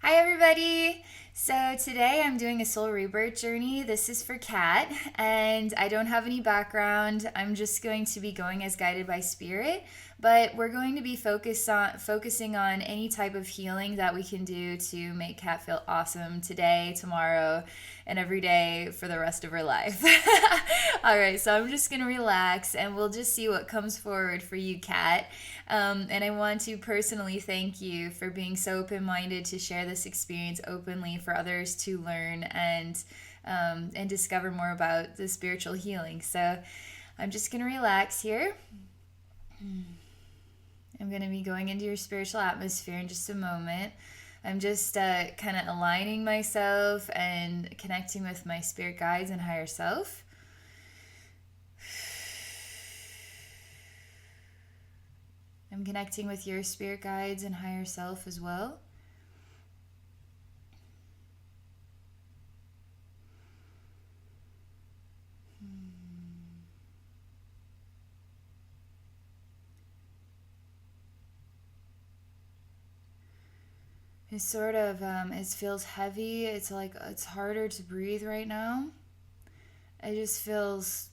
Hi, everybody. So, today I'm doing a soul rebirth journey. This is for Kat, and I don't have any background. I'm just going to be going as guided by spirit, but we're going to be focusing on any type of healing that we can do to make Kat feel awesome today, tomorrow, and every day for the rest of her life. All right, so I'm just going to relax and we'll just see what comes forward for you, Kat. And I want to personally thank you for being so open minded to share this experience openly for others to learn and discover more about the spiritual healing. So I'm just going to relax here. I'm going to be going into your spiritual atmosphere in just a moment. I'm just kind of aligning myself and connecting with my spirit guides and higher self. I'm connecting with your spirit guides and higher self as well. It's sort of, it feels heavy. It's like, it's harder to breathe right now. It just feels,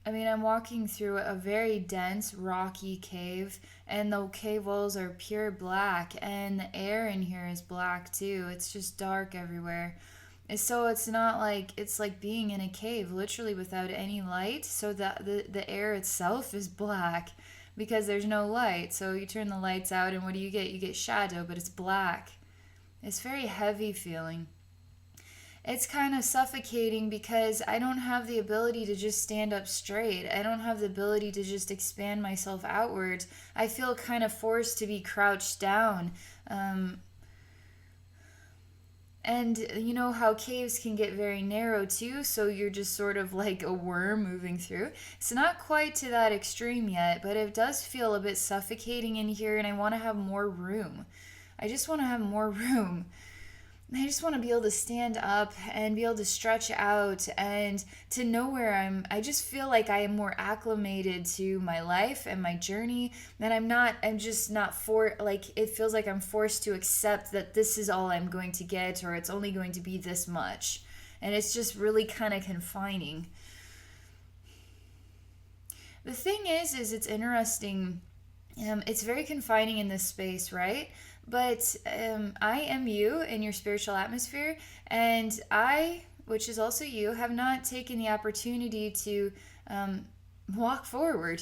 I'm walking through a very dense, rocky cave, and the cave walls are pure black, and the air in here is black too. It's just dark everywhere. So it's not like, it's like being in a cave, literally without any light. So the air itself is black because there's no light. So you turn the lights out, and what do you get? You get shadow, but it's black. It's very heavy feeling. It's kind of suffocating because I don't have the ability to just stand up straight. I don't have the ability to just expand myself outwards. I feel kind of forced to be crouched down. And you know how caves can get very narrow too, so you're just sort of like a worm moving through. It's not quite to that extreme yet, but it does feel a bit suffocating in here, and I want to have more room. I just want to have more room. I just want to be able to stand up and be able to stretch out and to know where I just feel like I am more acclimated to my life and my journey. And I'm just not like, it feels like I'm forced to accept that this is all I'm going to get, or it's only going to be this much. And it's just really kind of confining. The thing is it's interesting. It's very confining in this space, right? But I am you in your spiritual atmosphere, and I, which is also you, have not taken the opportunity to walk forward.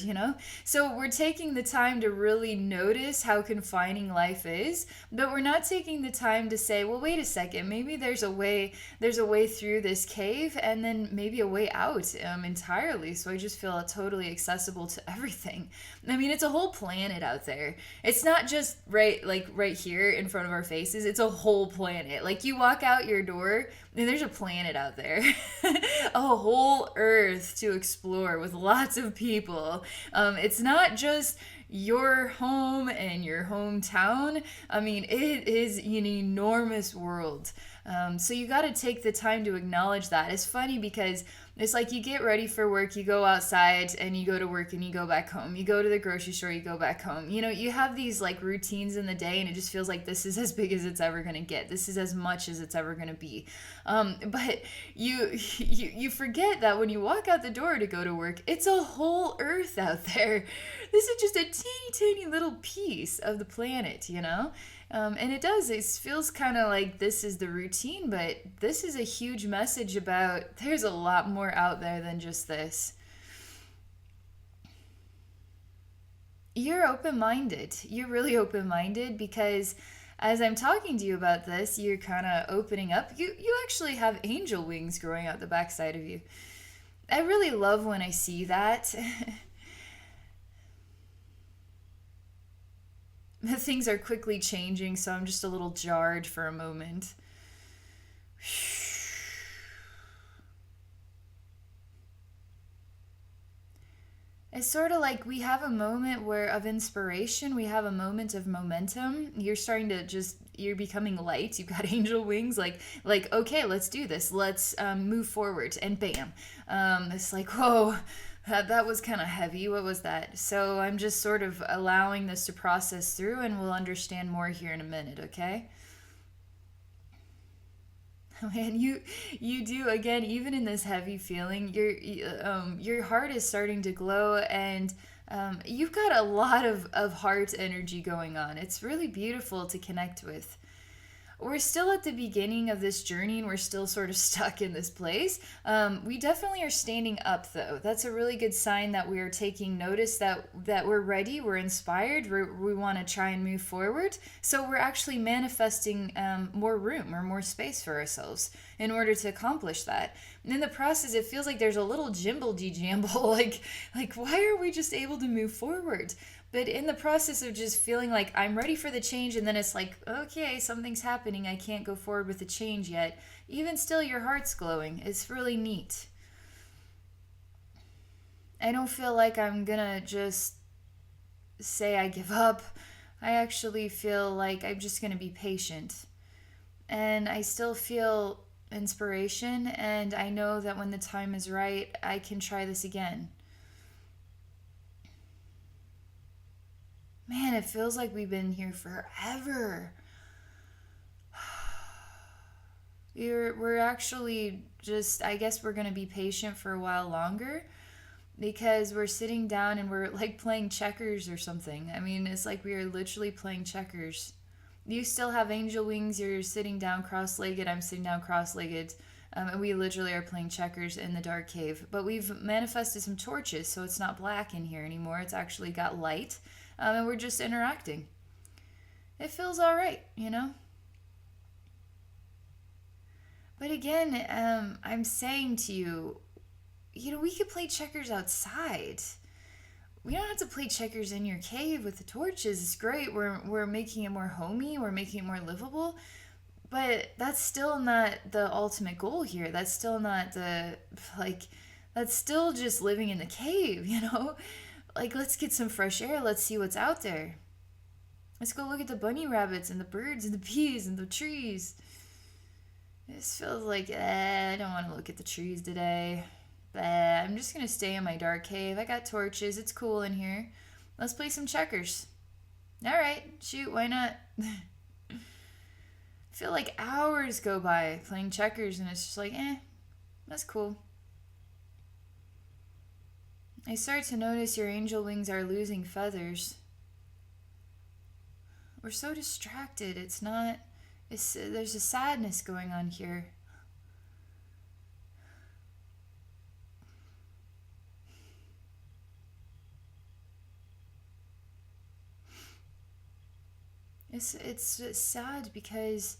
So we're taking the time to really notice how confining life is, but we're not taking the time to say, well, wait a second, maybe there's a way through this cave, and then maybe a way out entirely. So I just feel totally accessible to everything. It's a whole planet out there. It's not just right here in front of our faces. It's a whole planet. Like, you walk out your door and there's a planet out there. A whole earth to explore with lots of people. It's not just your home and your hometown. It is an enormous world. So you got to take the time to acknowledge that. It's funny because it's like you get ready for work, you go outside, and you go to work, and you go back home. You go to the grocery store, you go back home. You have these like routines in the day, and it just feels like this is as big as it's ever going to get. This is as much as it's ever going to be. But you forget that when you walk out the door to go to work, it's a whole earth out there. This is just a teeny, teeny little piece of the planet. And it feels kind of like this is the routine, but this is a huge message about there's a lot more out there than just this. You're open minded. You're really open minded because as I'm talking to you about this, you're kind of opening up. You actually have angel wings growing out the backside of you. I really love when I see that. Things are quickly changing, so I'm just a little jarred for a moment. It's sort of like we have a moment where of inspiration, we have a moment of momentum. You're starting to you're becoming light. You've got angel wings. Like okay, let's do this. Let's move forward. And bam, it's like whoa, that was kind of heavy. What was that? So I'm just sort of allowing this to process through, and we'll understand more here in a minute. Okay. Man, you do again. Even in this heavy feeling, your heart is starting to glow, and you've got a lot of heart energy going on. It's really beautiful to connect with. We're still at the beginning of this journey and we're still sort of stuck in this place. We definitely are standing up though. That's a really good sign that we are taking notice that we're ready, we're inspired, we want to try and move forward. So we're actually manifesting more room or more space for ourselves in order to accomplish that. And in the process, it feels like there's a little jimble jamble, like why are we just able to move forward? But in the process of just feeling like I'm ready for the change, and then it's like, okay, something's happening. I can't go forward with the change yet. Even still, your heart's glowing. It's really neat. I don't feel like I'm gonna just say I give up. I actually feel like I'm just gonna be patient. And I still feel inspiration, and I know that when the time is right, I can try this again. Man, it feels like we've been here forever. We're actually just, I guess we're going to be patient for a while longer because we're sitting down and we're like playing checkers or something. I mean, it's like we are literally playing checkers. You still have angel wings, you're sitting down cross legged, I'm sitting down cross legged. And we literally are playing checkers in the dark cave. But we've manifested some torches, so it's not black in here anymore. It's actually got light. And we're just interacting. It feels all right, you know? But again, I'm saying to you, we could play checkers outside. We don't have to play checkers in your cave with the torches. It's great. We're making it more homey. We're making it more livable. But that's still not the ultimate goal here. That's still not that's still just living in the cave, you know? Like, let's get some fresh air. Let's see what's out there. Let's go look at the bunny rabbits and the birds and the bees and the trees. This feels like, I don't want to look at the trees today. I'm just going to stay in my dark cave. I got torches. It's cool in here. Let's play some checkers. All right, shoot, why not? I feel like hours go by playing checkers and it's just like, that's cool. I start to notice your angel wings are losing feathers. We're so distracted. There's a sadness going on here. It's sad because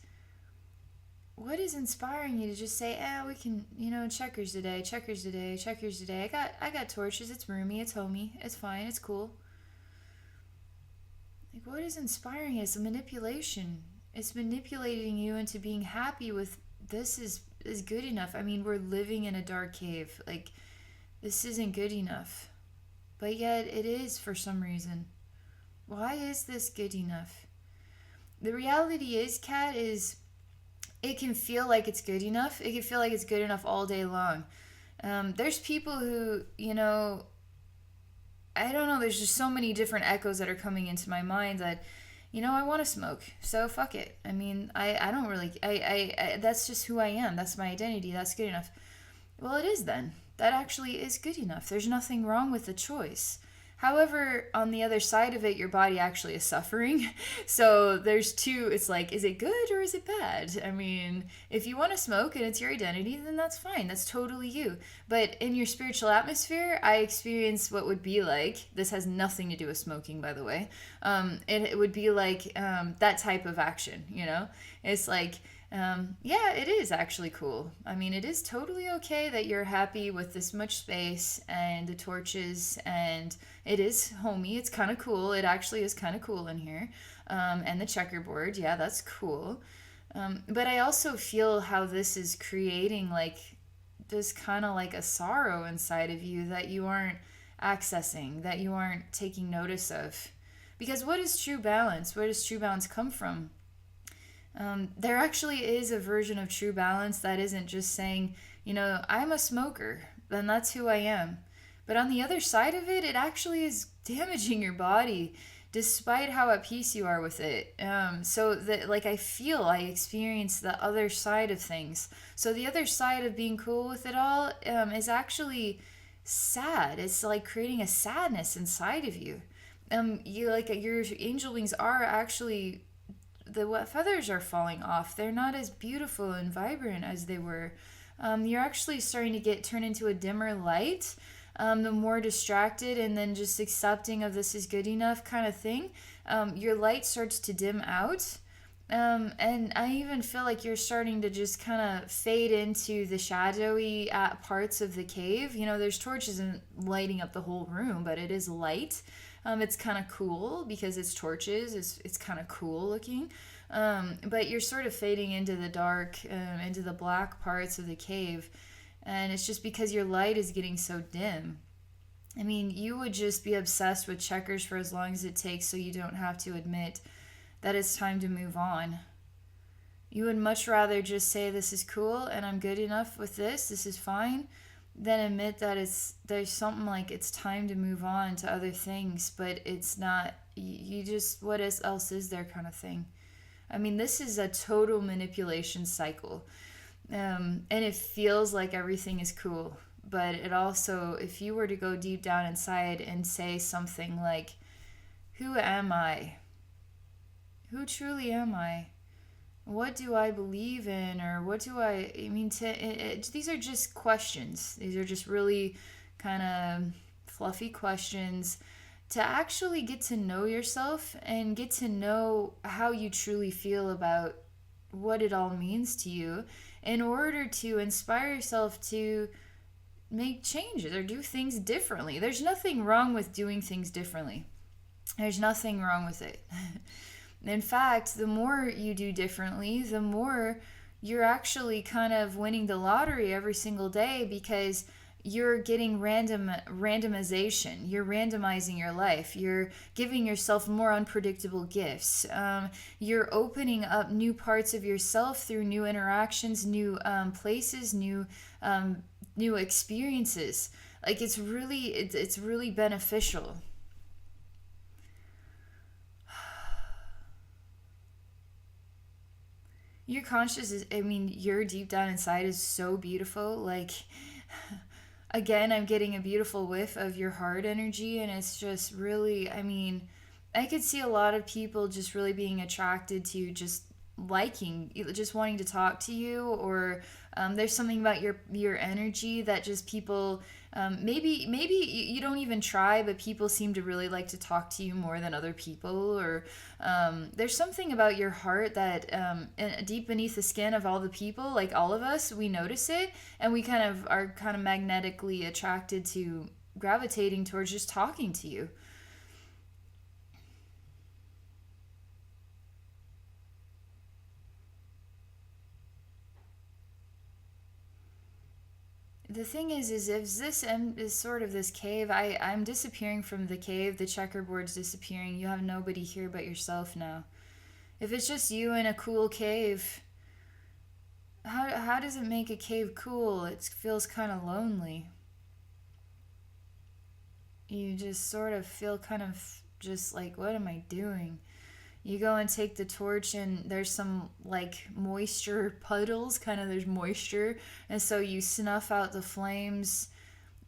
what is inspiring you to just say, we can, checkers today, checkers today, checkers today. I got torches. It's roomy. It's homey. It's fine. It's cool. Like, what is inspiring is manipulation. It's manipulating you into being happy with this is good enough. I mean, we're living in a dark cave. Like, this isn't good enough. But yet it is for some reason. Why is this good enough? The reality is, Kat, is it can feel like it's good enough. It can feel like it's good enough all day long. There's people who, I don't know, there's just so many different echoes that are coming into my mind that, I want to smoke. So fuck it. I mean, I don't really, that's just who I am. That's my identity. That's good enough. Well, it is then. That actually is good enough. There's nothing wrong with the choice. However, on the other side of it, your body actually is suffering. So there's two, it's like, is it good or is it bad? I mean, if you want to smoke and it's your identity, then that's fine. That's totally you. But in your spiritual atmosphere, I experience what would be like, this has nothing to do with smoking, by the way. It would be like that type of action, It's like, yeah, it is actually cool. I mean, it is totally okay that you're happy with this much space and the torches, and it is homey. It's kind of cool. It actually is kind of cool in here. And the checkerboard, yeah, that's cool. But I also feel how this is creating like this kind of like a sorrow inside of you that you aren't accessing, that you aren't taking notice of. Because what is true balance? Where does true balance come from? There actually is a version of true balance that isn't just saying, I'm a smoker, then that's who I am. But on the other side of it, it actually is damaging your body despite how at peace you are with it. So that, like, I experience the other side of things. So the other side of being cool with it all is actually sad. It's like creating a sadness inside of you. You like your angel wings are actually the what feathers are falling off. They're not as beautiful and vibrant as they were. You're actually starting to get turned into a dimmer light. The more distracted and then just accepting of this is good enough kind of thing, your light starts to dim out. And I even feel like you're starting to just kind of fade into the shadowy parts of the cave. You know, there's torches and lighting up the whole room, but it is light. It's kind of cool because it's torches. It's kind of cool looking. But you're sort of fading into the dark, into the black parts of the cave. And it's just because your light is getting so dim. I mean, you would just be obsessed with checkers for as long as it takes so you don't have to admit that it's time to move on. You would much rather just say this is cool and I'm good enough with this is fine, than admit that there's something like it's time to move on to other things, but it's not. You just, what else is there kind of thing. I mean, this is a total manipulation cycle. And it feels like everything is cool, but it also, if you were to go deep down inside and say something like, who am I? Who truly am I? What do I believe in? Or what do I mean, these are just questions. These are just really kind of fluffy questions to actually get to know yourself and get to know how you truly feel about what it all means to you, in order to inspire yourself to make changes or do things differently. There's nothing wrong with doing things differently. There's nothing wrong with it. In fact, the more you do differently, the more you're actually kind of winning the lottery every single day, because you're getting randomization. You're randomizing your life. You're giving yourself more unpredictable gifts. You're opening up new parts of yourself through new interactions, new places, new experiences. Like, it's really beneficial. Your conscious is, I mean, your deep down inside is so beautiful. Like, again, I'm getting a beautiful whiff of your heart energy, and it's just really, I mean, I could see a lot of people just really being attracted to just liking, just wanting to talk to you, or there's something about your energy that just people, maybe you don't even try, but people seem to really like to talk to you more than other people, or there's something about your heart that deep beneath the skin of all the people, like all of us, we notice it, and we kind of are kind of magnetically attracted to gravitating towards just talking to you. The thing is if this is sort of this cave, I'm disappearing from the cave, the checkerboard's disappearing, you have nobody here but yourself now. If it's just you in a cool cave, how does it make a cave cool? It feels kind of lonely. You just sort of feel kind of just like, what am I doing? You go and take the torch, and there's some like moisture puddles, kind of, there's moisture, and so you snuff out the flames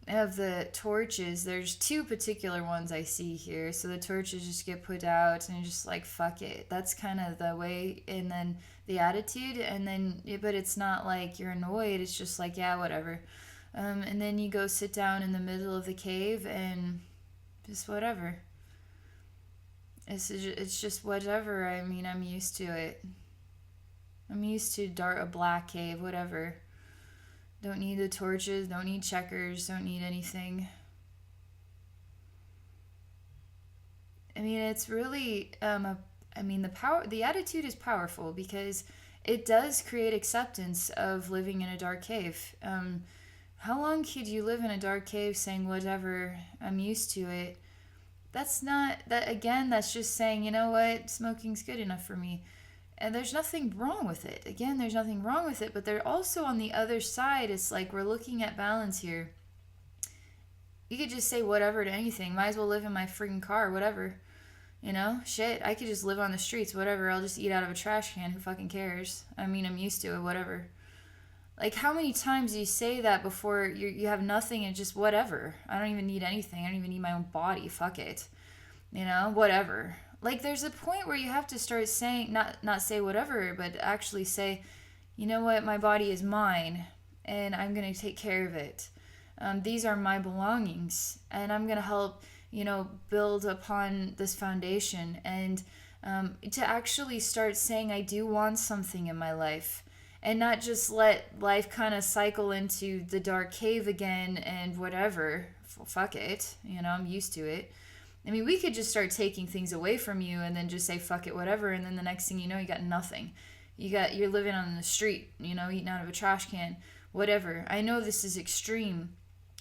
of the torches. There's two particular ones I see here, so the torches just get put out and you're just like, fuck it. That's kind of the way, and then the attitude, and then but it's not like you're annoyed, it's just like, yeah, whatever. And then you go sit down in the middle of the cave and just whatever. It's just whatever. I mean, I'm used to it. I'm used to a black cave, whatever. Don't need the torches, don't need checkers, don't need anything. I mean, it's really I mean, the attitude is powerful because it does create acceptance of living in a dark cave. How long could you live in a dark cave saying whatever, I'm used to it? That's not that, again, that's just saying, you know what, smoking's good enough for me. And there's nothing wrong with it. Again, there's nothing wrong with it, but they're also on the other side. It's like we're looking at balance here. You could just say whatever to anything. Might as well live in my freaking car, whatever. You know, shit, I could just live on the streets, whatever. I'll just eat out of a trash can. Who fucking cares? I mean, I'm used to it, whatever. Like, how many times do you say that before you have nothing and just whatever? I don't even need anything. I don't even need my own body. Fuck it. You know, whatever. Like, there's a point where you have to start saying, not say whatever, but actually say, you know what, my body is mine, and I'm going to take care of it. These are my belongings, and I'm going to help, build upon this foundation, and to actually start saying I do want something in my life, and not just let life kind of cycle into the dark cave again and whatever. Fuck it. I'm used to it. I mean, we could just start taking things away from you and then just say fuck it, whatever, and then the next thing you know, you got nothing. You're living on the street, eating out of a trash can, whatever. I know this is extreme,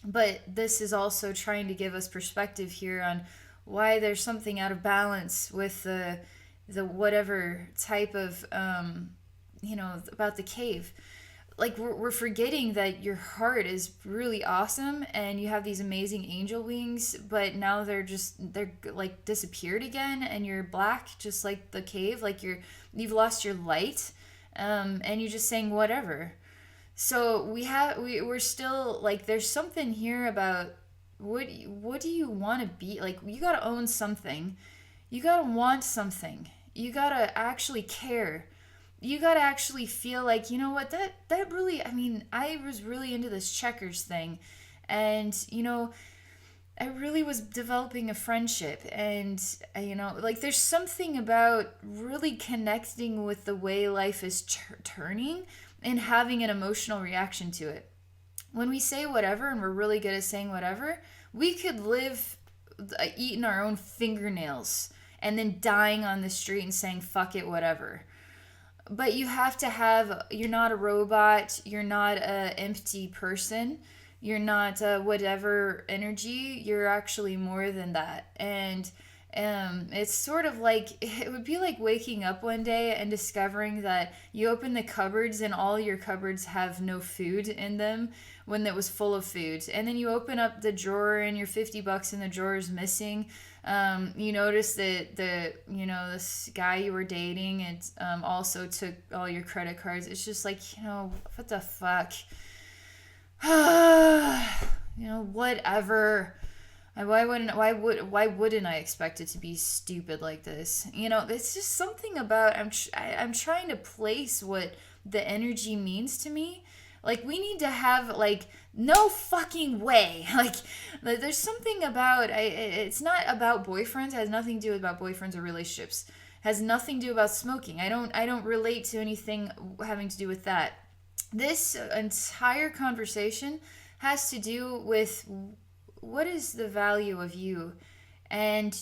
but this is also trying to give us perspective here on why there's something out of balance with the whatever type of about the cave. Like, we're forgetting that your heart is really awesome and you have these amazing angel wings, but now they're like disappeared again, and you're black just like the cave, like you've lost your light, and you're just saying whatever. So we're still like, there's something here about what do you want to be? Like, you got to own something. You got to want something. You got to actually care. You got to actually feel like, you know what, that really, I mean, I was really into this checkers thing, and I really was developing a friendship, and like, there's something about really connecting with the way life is turning and having an emotional reaction to it. When we say whatever, and we're really good at saying whatever, we could live eating our own fingernails and then dying on the street and saying fuck it, whatever. But you have to have, you're not a robot, you're not an empty person, you're not whatever energy, you're actually more than that. And it's sort of like, it would be like waking up one day and discovering that you open the cupboards and all your cupboards have no food in them when it was full of food. And then you open up the drawer and your $50 in the drawer is missing. You notice that this guy you were dating, and also took all your credit cards. It's just like, what the fuck? Whatever. Why wouldn't I expect it to be stupid like this? It's just something about, I'm trying to place what the energy means to me. Like, we need to have, like, no fucking way. Like, there's something about, it's not about boyfriends. It has nothing to do about boyfriends or relationships. It has nothing to do about smoking. I don't relate to anything having to do with that. This entire conversation has to do with what is the value of you and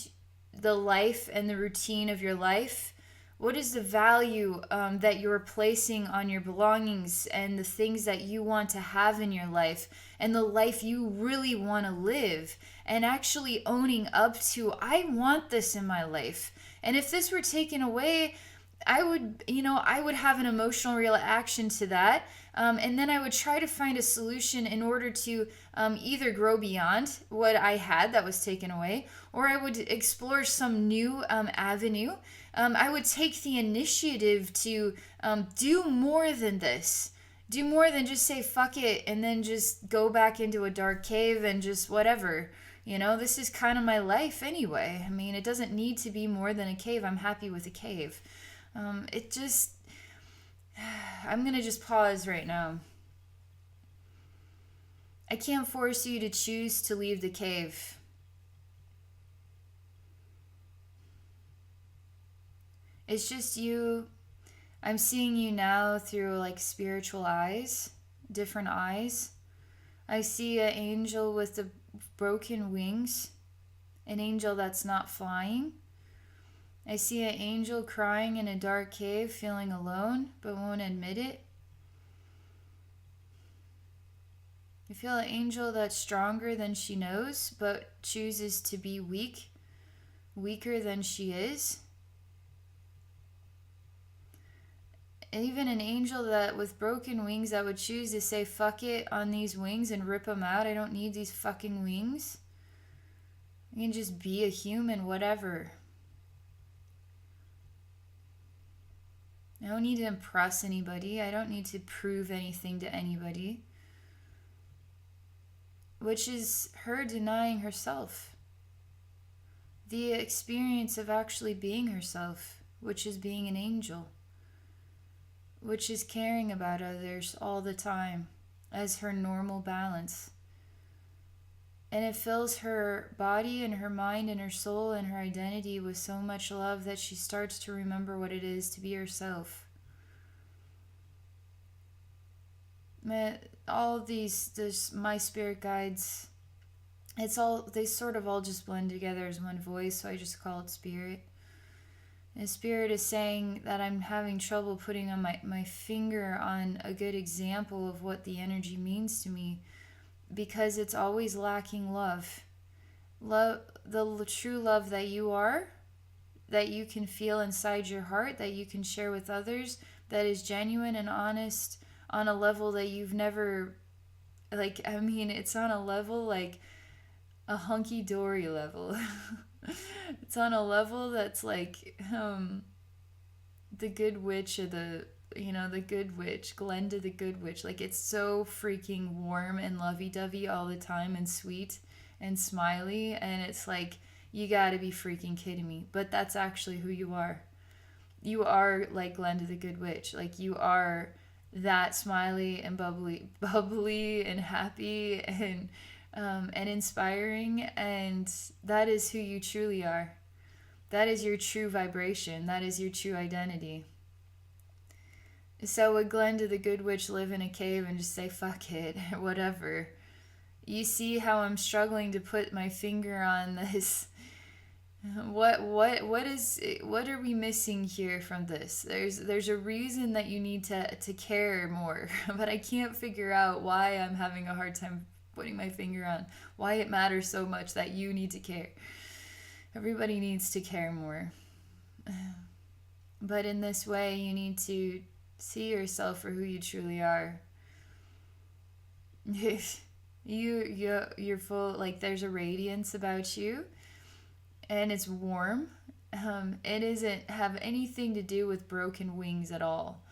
the life and the routine of your life. What is the value that you're placing on your belongings and the things that you want to have in your life and the life you really want to live, and actually owning up to, I want this in my life. And if this were taken away, I would have an emotional reaction to that. And then I would try to find a solution in order to either grow beyond what I had that was taken away, or I would explore some new avenue. I would take the initiative to do more than this. Do more than just say fuck it and then just go back into a dark cave and just whatever. This is kind of my life anyway. I mean, it doesn't need to be more than a cave. I'm happy with a cave. I'm going to just pause right now. I can't force you to choose to leave the cave. It's just you. I'm seeing you now through like spiritual eyes, different eyes. I see an angel with the broken wings, an angel that's not flying. I see an angel crying in a dark cave, feeling alone, but won't admit it. I feel an angel that's stronger than she knows, but chooses to be weaker than she is. Even an angel that with broken wings that would choose to say fuck it on these wings and rip them out. I don't need these fucking wings. I can just be a human, whatever. I don't need to impress anybody. I don't need to prove anything to anybody. Which is her denying herself. The experience of actually being herself, which is being an angel, which is caring about others all the time as her normal balance. And it fills her body and her mind and her soul and her identity with so much love that she starts to remember what it is to be herself. All of these my spirit guides, they sort of all just blend together as one voice, so I just call it spirit. And spirit is saying that I'm having trouble putting on my finger on a good example of what the energy means to me, because it's always lacking love. Love, the true love that you are, that you can feel inside your heart, that you can share with others, that is genuine and honest on a level that you've never, it's on a level like a hunky-dory level. It's on a level that's like the Good Witch, or the Good Witch, Glenda the Good Witch. Like, it's so freaking warm and lovey-dovey all the time and sweet and smiley, and it's like, you gotta be freaking kidding me. But that's actually who you are. You are like Glenda the Good Witch. Like, you are that smiley and bubbly and happy and inspiring, and that is who you truly are. That is your true vibration. That is your true identity. So would Glenda the Good Witch live in a cave and just say, fuck it, whatever? You see how I'm struggling to put my finger on this. What are we missing here from this? There's a reason that you need to care more, but I can't figure out why I'm having a hard time putting my finger on why it matters so much that you need to care. Everybody needs to care more. But in this way, you need to see yourself for who you truly are. You're full, like, there's a radiance about you, and it's warm. It doesn't have anything to do with broken wings at all.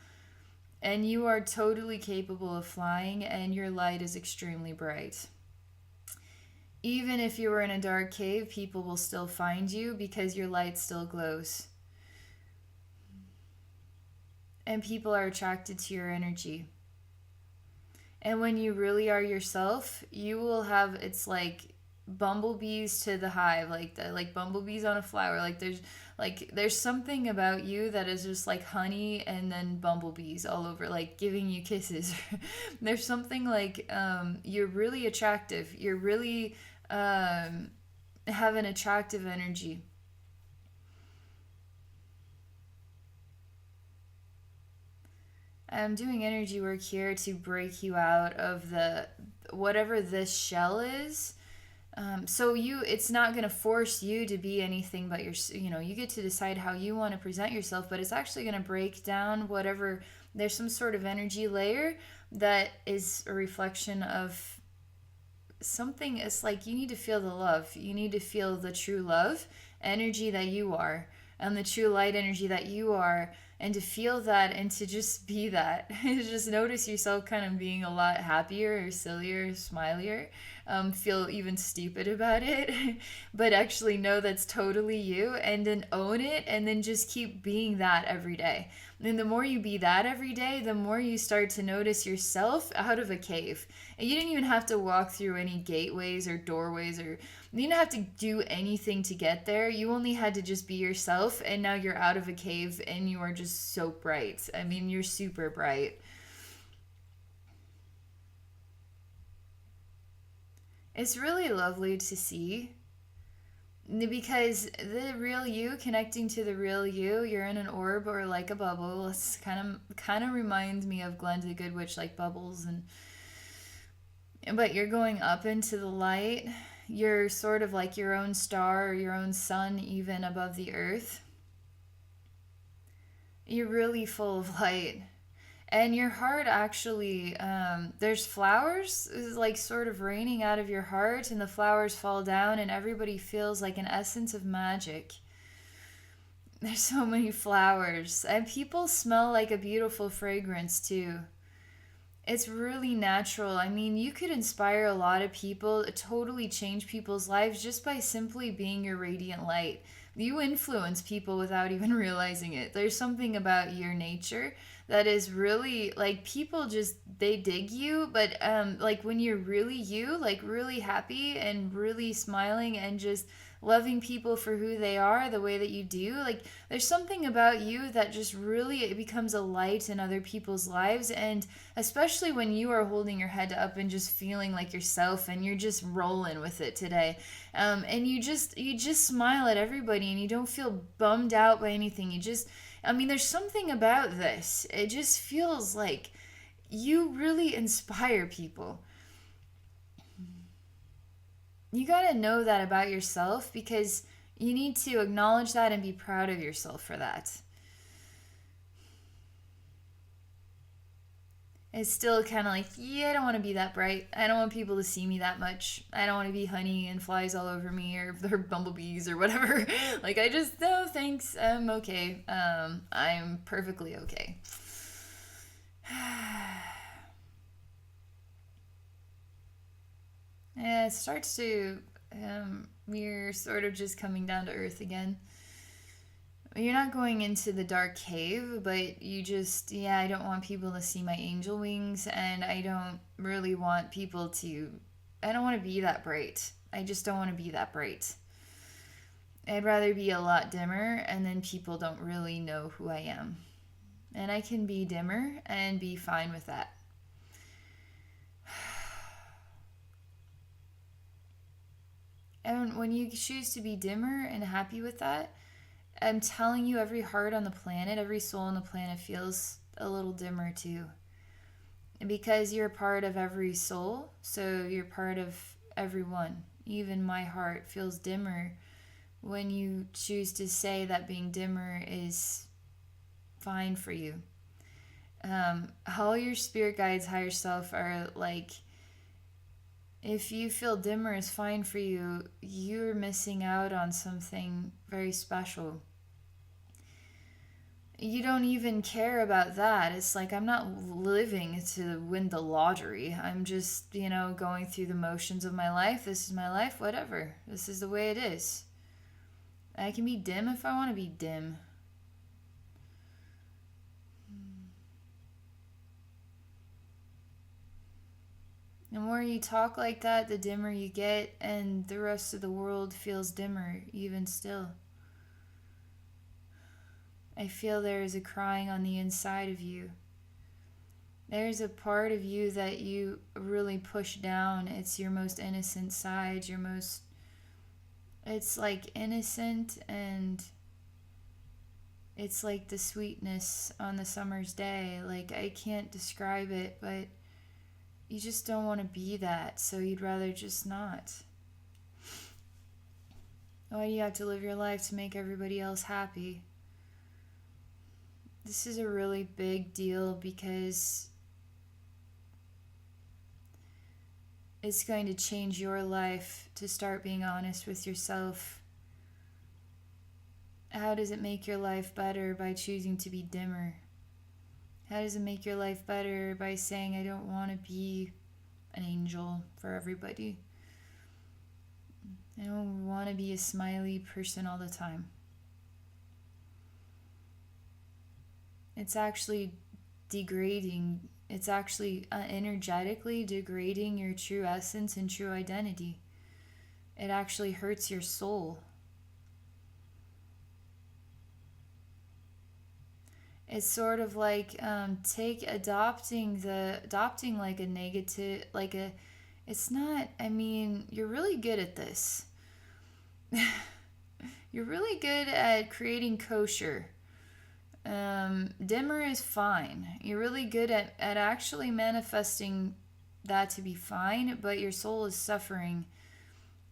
And you are totally capable of flying, and your light is extremely bright. Even if you were in a dark cave, people will still find you because your light still glows. And people are attracted to your energy. And when you really are yourself, you will have, it's like bumblebees to the hive, like bumblebees on a flower. There's something about you that is just like honey and then bumblebees all over, like giving you kisses. There's something like you're really attractive. You're really have an attractive energy. I'm doing energy work here to break you out of the whatever this shell is. So it's not going to force you to be anything but you get to decide how you want to present yourself, but it's actually going to break down whatever, there's some sort of energy layer that is a reflection of something. It's like, you need to feel the love. You need to feel the true love energy that you are, and the true light energy that you are, and to feel that and to just be that. Just notice yourself kind of being a lot happier or sillier or smilier. Feel even stupid about it, but actually know that's totally you, and then own it, and then just keep being that every day. And the more you be that every day, the more you start to notice yourself out of a cave. And you didn't even have to walk through any gateways or doorways, or you didn't have to do anything to get there. You only had to just be yourself, and now you're out of a cave and you are just so bright. I mean, you're super bright. It's really lovely to see, because the real you connecting to the real you, you're in an orb or like a bubble. It's kind of reminds me of Glenda the Good Witch, like bubbles, but you're going up into the light. You're sort of like your own star or your own sun, even above the earth. You're really full of light. And your heart actually, there's flowers like sort of raining out of your heart, and the flowers fall down, and everybody feels like an essence of magic. There's so many flowers, and people smell like a beautiful fragrance too. It's really natural. I mean, you could inspire a lot of people, totally change people's lives just by simply being your radiant light. You influence people without even realizing it. There's something about your nature that is really like people just they dig you, but like when you're really you, like really happy and really smiling and just loving people for who they are the way that you do, like there's something about you that just really it becomes a light in other people's lives. And especially when you are holding your head up and just feeling like yourself and you're just rolling with it today, and you just smile at everybody and you don't feel bummed out by anything. You just, I mean, there's something about this, it just feels like you really inspire people. You got to know that about yourself because you need to acknowledge that and be proud of yourself for that. It's still kind of like, yeah, I don't want to be that bright. I don't want people to see me that much. I don't want to be honey and flies all over me or bumblebees or whatever. Like, I just, no, thanks. I'm okay. I'm perfectly okay. Yeah, it starts to, we're sort of just coming down to earth again. You're not going into the dark cave, but you just, yeah, I don't want people to see my angel wings, and I don't really want people to, I don't want to be that bright. I just don't want to be that bright. I'd rather be a lot dimmer, and then people don't really know who I am. And I can be dimmer and be fine with that. And when you choose to be dimmer and happy with that, I'm telling you, every heart on the planet, every soul on the planet feels a little dimmer too. Because you're part of every soul, so you're part of everyone. Even my heart feels dimmer when you choose to say that being dimmer is fine for you. All your spirit guides, higher self are like, if you feel dimmer is fine for you, you're missing out on something very special. You don't even care about that. It's like I'm not living to win the lottery. I'm just, going through the motions of my life. This is my life, whatever. This is the way it is. I can be dim if I want to be dim. The more you talk like that, the dimmer you get, and the rest of the world feels dimmer, even still. I feel there is a crying on the inside of you. There's a part of you that you really push down. It's your most innocent side, it's like innocent, and it's like the sweetness on the summer's day. Like, I can't describe it, but you just don't want to be that, so you'd rather just not. Why do you have to live your life to make everybody else happy? This is a really big deal because it's going to change your life to start being honest with yourself. How does it make your life better by choosing to be dimmer? How does it make your life better by saying, I don't want to be an angel for everybody? I don't want to be a smiley person all the time. It's actually degrading. It's actually energetically degrading your true essence and true identity. It actually hurts your soul. It's sort of like adopting like a negative, like a, it's not, I mean, you're really good at this. You're really good at creating kosher. Dimmer is fine. You're really good at actually manifesting that to be fine, but your soul is suffering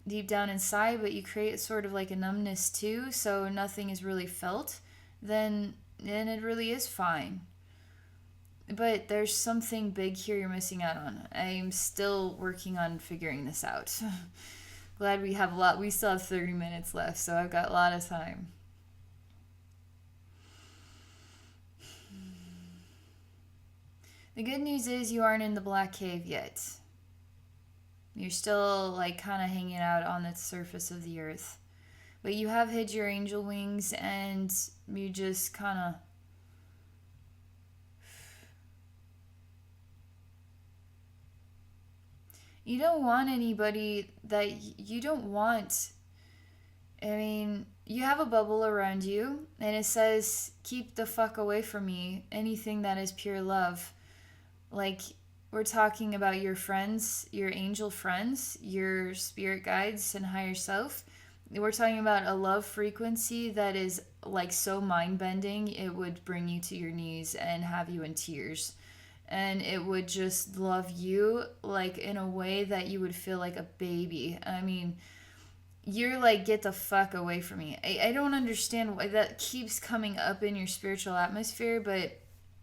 deep down inside, but you create sort of like a numbness too, so nothing is really felt, then it really is fine. But there's something big here you're missing out on. I'm still working on figuring this out. Glad we still have 30 minutes left, so I've got a lot of time. The good news is you aren't in the black cave yet. You're still like kind of hanging out on the surface of the earth. But you have hid your angel wings and you just kind of. You don't want anybody that you don't want. I mean, you have a bubble around you and it says, keep the fuck away from me. Anything that is pure love. Like, we're talking about your friends, your angel friends, your spirit guides and higher self. We're talking about a love frequency that is like so mind bending, it would bring you to your knees and have you in tears. And it would just love you like in a way that you would feel like a baby. I mean, you're like, get the fuck away from me. I don't understand why that keeps coming up in your spiritual atmosphere, but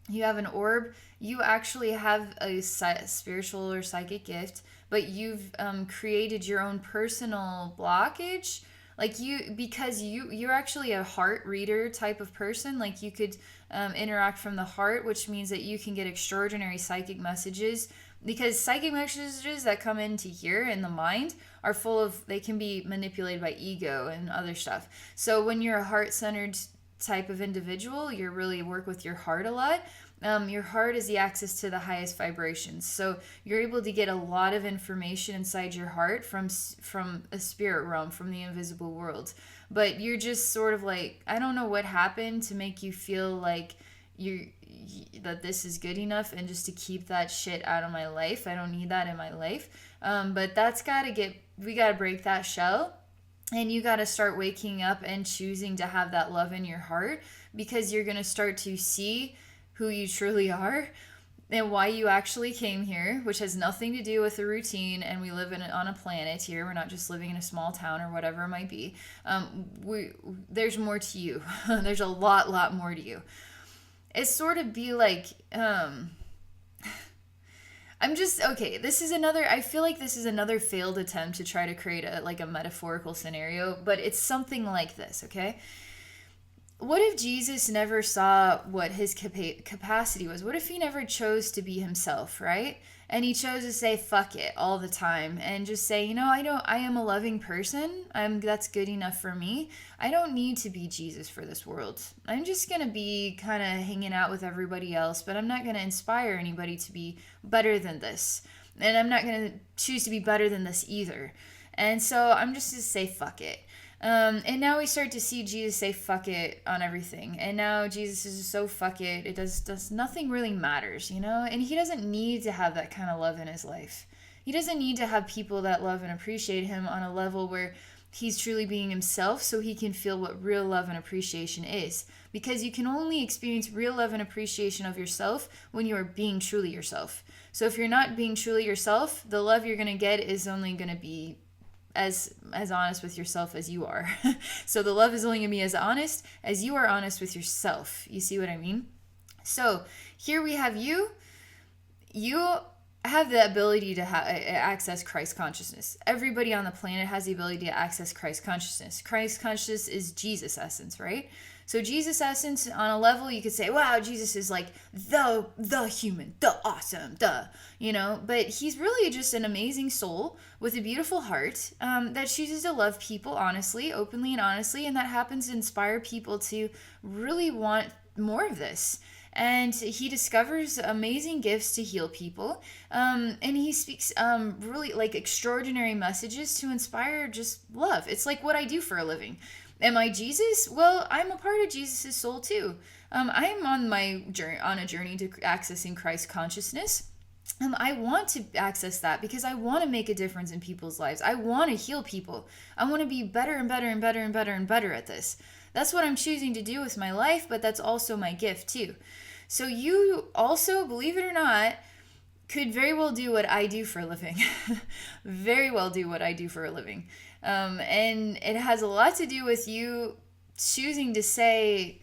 you have an orb. You actually have a spiritual or psychic gift, but you've created your own personal blockage. Like because you're actually a heart reader type of person. Like you could interact from the heart, which means that you can get extraordinary psychic messages. Because psychic messages that come into here in the mind are full of, they can be manipulated by ego and other stuff. So when you're a heart-centered type of individual, you really work with your heart a lot. Your heart is the access to the highest vibrations. So you're able to get a lot of information inside your heart from a spirit realm, from the invisible world. But you're just sort of like, I don't know what happened to make you feel like that this is good enough and just to keep that shit out of my life. I don't need that in my life. But we got to break that shell. And you got to start waking up and choosing to have that love in your heart, because you're going to start to see who you truly are and why you actually came here, which has nothing to do with the routine. And we live on a planet here. We're not just living in a small town or whatever it might be. There's more to you. There's a lot more to you. It's sort of be like, I'm just, okay, I feel like this is another failed attempt to try to create a metaphorical scenario, but it's something like this, okay? What if Jesus never saw what his capacity was? What if he never chose to be himself, right? And he chose to say fuck it all the time and just say, I am a loving person. That's good enough for me. I don't need to be Jesus for this world. I'm just going to be kind of hanging out with everybody else, but I'm not going to inspire anybody to be better than this. And I'm not going to choose to be better than this either. And so I'm just going to say fuck it. And now we start to see Jesus say fuck it on everything. And now Jesus is so fuck it. It does nothing really matters, And he doesn't need to have that kind of love in his life. He doesn't need to have people that love and appreciate him on a level where he's truly being himself, so he can feel what real love and appreciation is. Because you can only experience real love and appreciation of yourself when you are being truly yourself. So if you're not being truly yourself, the love you're going to get is only going to be as honest with yourself as you are. So the love is only going to be as honest as you are honest with yourself. You see what I mean? So here we have you. You have the ability to access Christ consciousness. Everybody on the planet has the ability to access Christ consciousness. Christ consciousness is Jesus essence, right? So Jesus essence, on a level, you could say, wow, Jesus is like the human, the awesome, but he's really just an amazing soul with a beautiful heart that chooses to love people honestly, openly and honestly, and that happens to inspire people to really want more of this. And he discovers amazing gifts to heal people, and he speaks really like extraordinary messages to inspire just love. It's like what I do for a living. Am I Jesus? Well, I'm a part of Jesus' soul too. I'm on a journey to accessing Christ consciousness. I want to access that because I want to make a difference in people's lives. I want to heal people. I want to be better and better and better and better and better at this. That's what I'm choosing to do with my life, but that's also my gift too. So you also, believe it or not, could very well do what I do for a living. Very well do what I do for a living. And it has a lot to do with you choosing to say,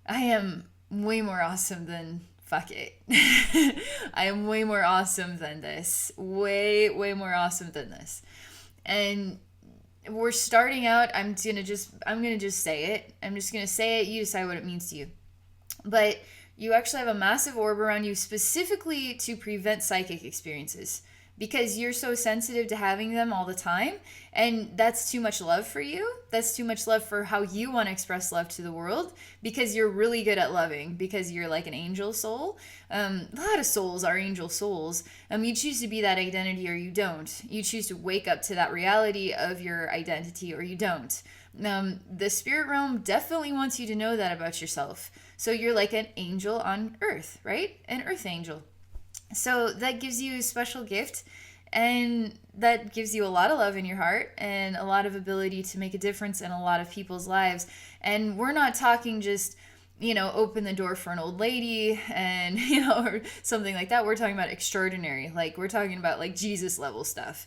I am way more awesome than fuck it. I am way more awesome than this. Way more awesome than this. And we're starting out, I'm gonna just say it. I'm just gonna say it, you decide what it means to you. But You actually have a massive orb around you specifically to prevent psychic experiences because you're so sensitive to having them all the time, and that's too much love for you. That's too much love for how you want to express love to the world, because you're really good at loving, because you're like an angel soul. A lot of souls are angel souls. You choose to be that identity or you don't. You choose to wake up to that reality of your identity or you don't. The spirit realm definitely wants you to know that about yourself. So you're like an angel on earth, right? An earth angel. So that gives you a special gift, and that gives you a lot of love in your heart and a lot of ability to make a difference in a lot of people's lives. And we're not talking just, open the door for an old lady and, or something like that. We're talking about extraordinary. Like, we're talking about like Jesus level stuff.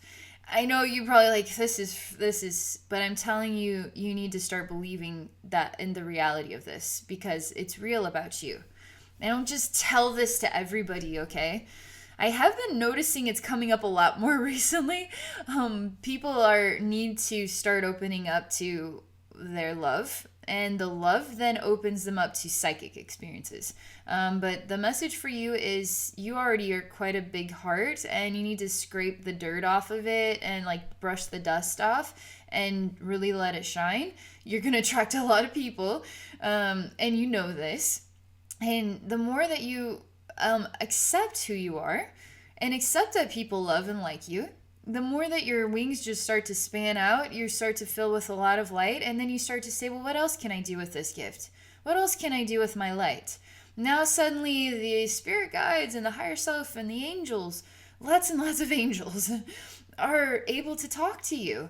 I know you probably like, this is, but I'm telling you, you need to start believing that in the reality of this, because it's real about you. I don't just tell this to everybody, okay? I have been noticing it's coming up a lot more recently. People need to start opening up to their love, and the love then opens them up to psychic experiences. But the message for you is you already are quite a big heart, and you need to scrape the dirt off of it and like brush the dust off and really let it shine. You're going to attract a lot of people, and you know this. And the more that you accept who you are and accept that people love and like you, the more that your wings just start to span out, you start to fill with a lot of light. And then you start to say, well, what else can I do with this gift? What else can I do with my light? Now suddenly the spirit guides and the higher self and the angels, lots and lots of angels, are able to talk to you.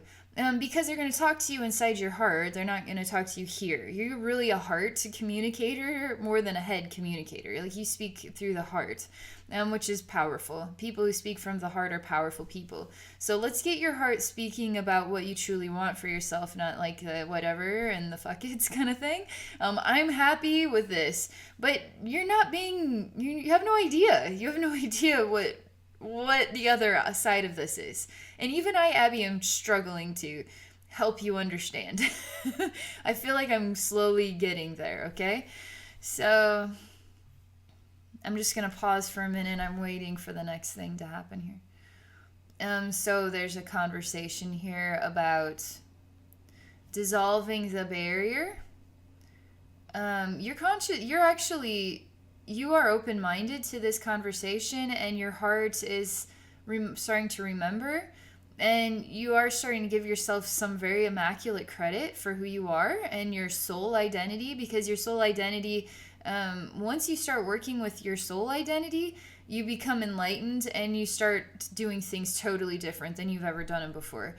Because they're going to talk to you inside your heart. They're not going to talk to you here. You're really a heart communicator more than a head communicator. Like, you speak through the heart, which is powerful. People who speak from the heart are powerful people. So let's get your heart speaking about what you truly want for yourself, not like the whatever and the fuck it's kind of thing. I'm happy with this, but you're not being, you have no idea. You have no idea what the other side of this is. And even I, Abbey, am struggling to help you understand. I feel like I'm slowly getting there, okay? So I'm just going to pause for a minute. I'm waiting for the next thing to happen here. So there's a conversation here about dissolving the barrier. You're conscious, you are open-minded to this conversation, and your heart is starting to remember, and you are starting to give yourself some very immaculate credit for who you are and your soul identity, because your soul identity, once you start working with your soul identity, you become enlightened and you start doing things totally different than you've ever done them before.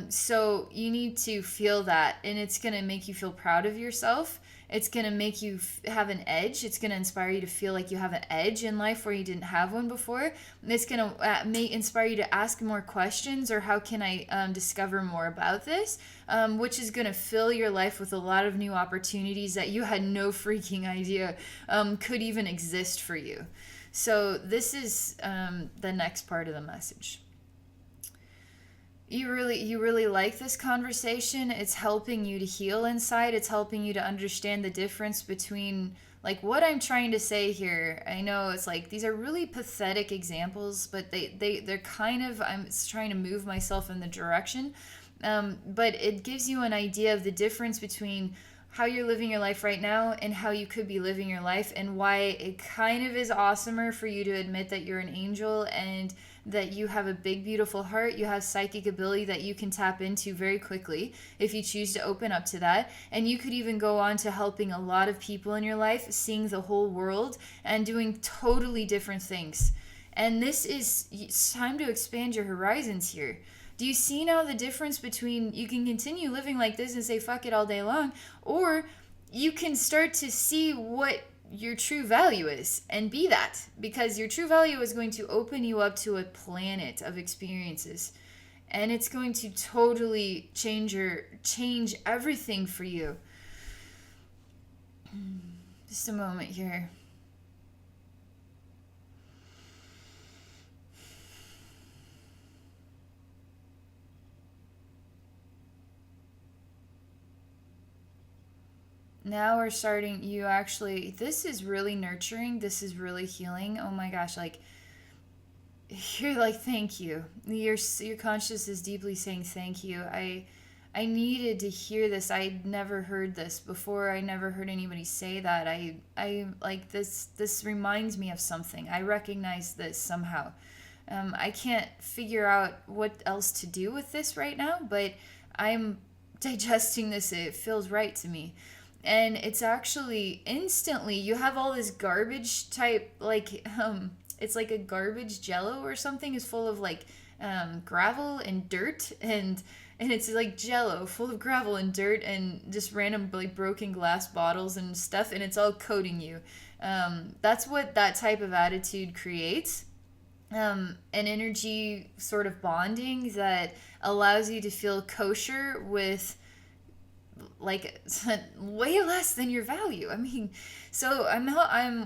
So you need to feel that, and it's going to make you feel proud of yourself. It's going to make you have an edge. It's going to inspire you to feel like you have an edge in life where you didn't have one before. It's going to inspire you to ask more questions, or how can I discover more about this, which is going to fill your life with a lot of new opportunities that you had no freaking idea could even exist for you. So this is the next part of the message. You really like this conversation. It's helping you to heal inside. It's helping you to understand the difference between, like, what I'm trying to say here. I know it's like these are really pathetic examples, but they're kind of, I'm trying to move myself in the direction. But it gives you an idea of the difference between how you're living your life right now and how you could be living your life, and why it kind of is awesomer for you to admit that you're an angel and that you have a big, beautiful heart. You have psychic ability that you can tap into very quickly if you choose to open up to that. And you could even go on to helping a lot of people in your life, seeing the whole world and doing totally different things. And it's time to expand your horizons here. Do you see now the difference between, you can continue living like this and say fuck it all day long, or you can start to see what your true value is and be that, because your true value is going to open you up to a planet of experiences, and it's going to totally change everything for you. Just a moment here. Now we're starting, you actually, this is really nurturing. This is really healing. Oh my gosh, like, you're like, thank you. Your conscious is deeply saying thank you. I needed to hear this. I'd never heard this before. I never heard anybody say that. I like this reminds me of something. I recognize this somehow. I can't figure out what else to do with this right now, but I'm digesting this. It feels right to me. And it's actually instantly, you have all this garbage type, like, it's like a garbage jello or something is full of like gravel and dirt, and it's like jello full of gravel and dirt and just random like broken glass bottles and stuff, and it's all coating you. That's what that type of attitude creates. An energy sort of bonding that allows you to feel kosher with like way less than your value. I mean, so I'm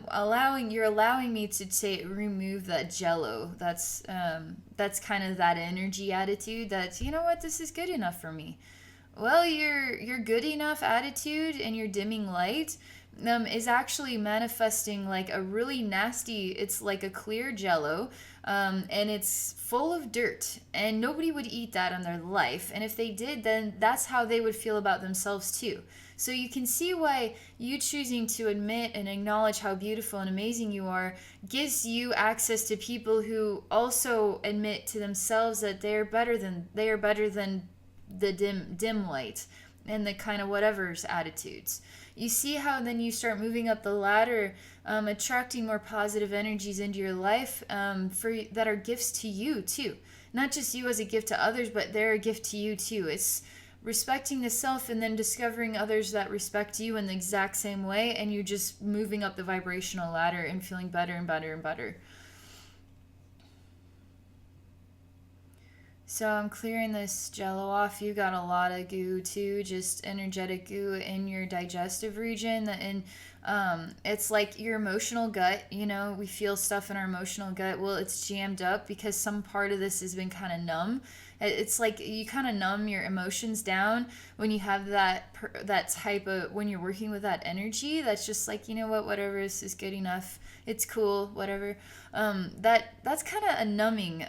allowing, you're allowing me to remove that jello. That's kind of that energy attitude that, you know what, this is good enough for me. Well, your good enough attitude and your dimming light is actually manifesting like a really nasty. It's like a clear jello, and it's full of dirt, and nobody would eat that in their life. And if they did, then that's how they would feel about themselves too. So you can see why you choosing to admit and acknowledge how beautiful and amazing you are gives you access to people who also admit to themselves that they are better than the dim light and the kind of whatever's attitudes. You see how then you start moving up the ladder, attracting more positive energies into your life, for that are gifts to you too. Not just you as a gift to others, but they're a gift to you too. It's respecting the self and then discovering others that respect you in the exact same way, and you're just moving up the vibrational ladder and feeling better and better and better. So I'm clearing this jello off. You got a lot of goo too, just energetic goo in your digestive region. And it's like your emotional gut. You know, we feel stuff in our emotional gut. Well, it's jammed up because some part of this has been kind of numb. It's like you kind of numb your emotions down when you have that type of, when you're working with that energy. That's just like, you know what, whatever, this is good enough. It's cool, whatever. That's kind of a numbing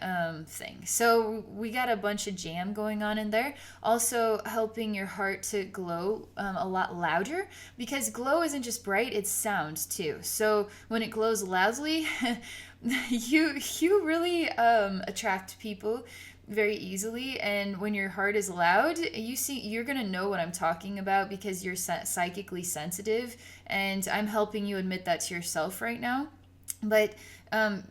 thing. So we got a bunch of jam going on in there. Also helping your heart to glow a lot louder, because glow isn't just bright, it's sound too. So when it glows loudly, you really attract people very easily. And when your heart is loud, you're gonna know what I'm talking about because you're psychically sensitive, and I'm helping you admit that to yourself right now. But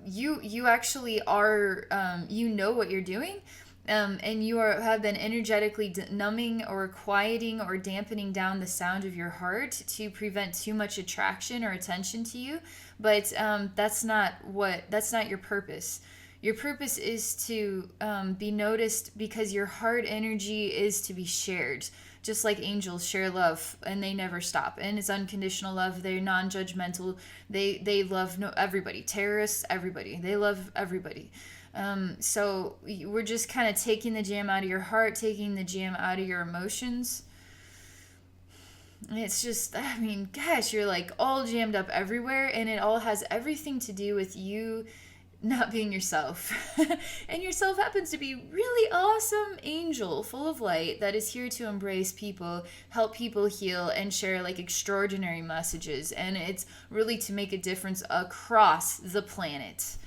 you actually are, you know what you're doing, and you have been energetically numbing or quieting or dampening down the sound of your heart to prevent too much attraction or attention to you. But that's not your purpose. Your purpose is to be noticed, because your heart energy is to be shared. Just like angels share love and they never stop. And it's unconditional love. They're non-judgmental. They love everybody. Terrorists, everybody. They love everybody. So we're just kind of taking the jam out of your heart, taking the jam out of your emotions. And it's just, I mean, gosh, you're like all jammed up everywhere, and it all has everything to do with you not being yourself. And yourself happens to be really awesome angel full of light that is here to embrace people, help people heal, and share like extraordinary messages. And it's really to make a difference across the planet.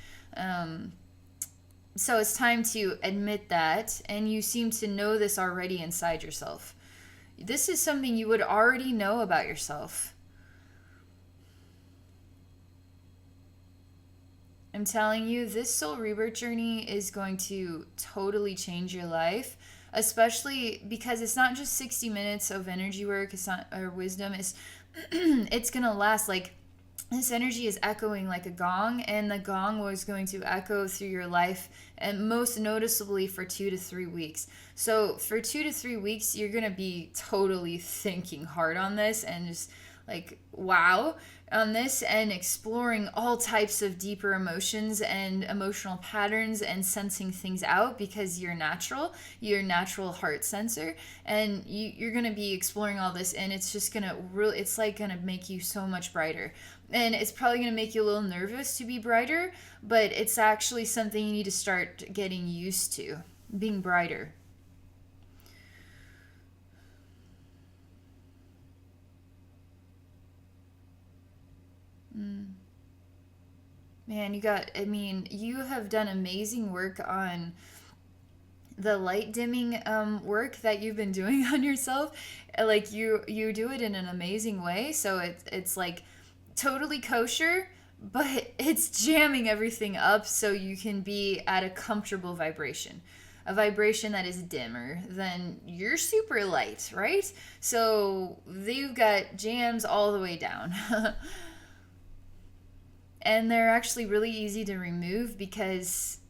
So it's time to admit that, and you seem to know this already inside yourself. This is something you would already know about yourself. I'm telling you, this soul rebirth journey is going to totally change your life, especially because it's not just 60 minutes of energy work, it's not, or wisdom, it's going to last like, this energy is echoing like a gong, and the gong was going to echo through your life, and most noticeably for 2 to 3 weeks. So for 2 to 3 weeks, you're going to be totally thinking hard on this and just like, wow. on this and exploring all types of deeper emotions and emotional patterns and sensing things out, because you're natural heart sensor, and you're going to be exploring all this, and it's just going to really, it's like going to make you so much brighter. And it's probably going to make you a little nervous to be brighter, but it's actually something you need to start getting used to, being brighter. Mm. Man, I mean, you have done amazing work on the light dimming work that you've been doing on yourself. Like you do it in an amazing way, so it's like totally kosher, but it's jamming everything up so you can be at a comfortable vibration, a vibration that is dimmer than your super light, right? So you've got jams all the way down. And they're actually really easy to remove, because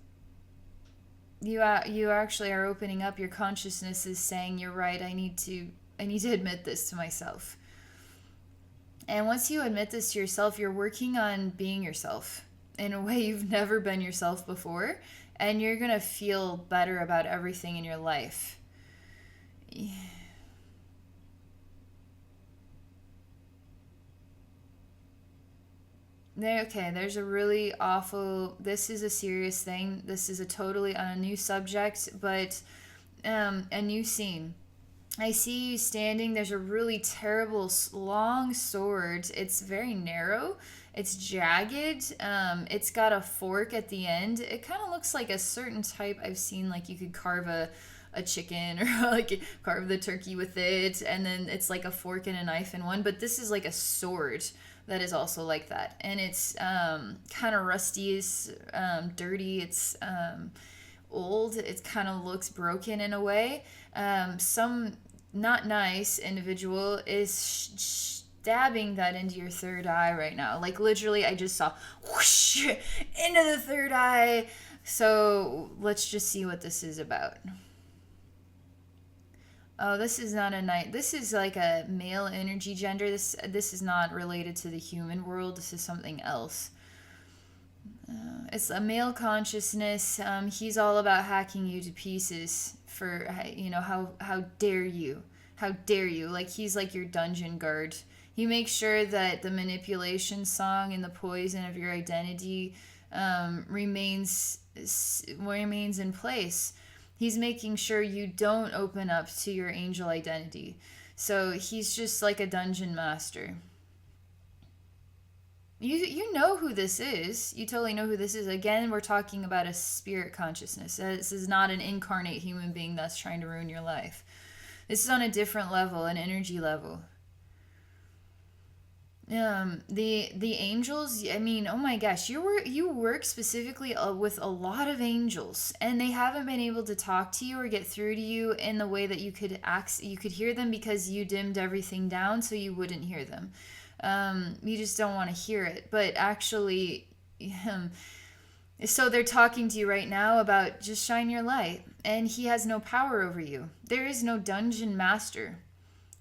you actually are opening up. Your consciousness is saying, you're right, I need to admit this to myself. And once you admit this to yourself, you're working on being yourself in a way you've never been yourself before, and you're going to feel better about everything in your life. Okay, there's a really awful, this is a serious thing. This is a totally on a new subject, but a new scene. I see you standing. There's a really terrible long sword. It's very narrow. It's jagged. It's got a fork at the end. It kind of looks like a certain type I've seen. Like you could carve a chicken, or like carve the turkey with it, and then it's like a fork and a knife in one. But this is like a sword that is also like that, and it's kind of rusty, it's dirty, it's old. It kind of looks broken in a way. Some not nice individual is stabbing that into your third eye right now. Like literally, I just saw whoosh into the third eye. So let's just see what this is about. Oh, this is not a night. This is like a male energy gender. This is not related to the human world. This is something else. It's a male consciousness. He's all about hacking you to pieces for, how dare you? How dare you? Like he's like your dungeon guard. He makes sure that the manipulation song and the poison of your identity remains in place. He's making sure you don't open up to your angel identity. So he's just like a dungeon master. You know who this is. You totally know who this is. Again, we're talking about a spirit consciousness. This is not an incarnate human being that's trying to ruin your life. This is on a different level, an energy level. The angels. I mean, oh my gosh, you work specifically with a lot of angels, and they haven't been able to talk to you or get through to you in the way that you could hear them, because you dimmed everything down so you wouldn't hear them. You just don't want to hear it. But actually, um, so they're talking to you right now about just shine your light, and he has no power over you. There is no dungeon master.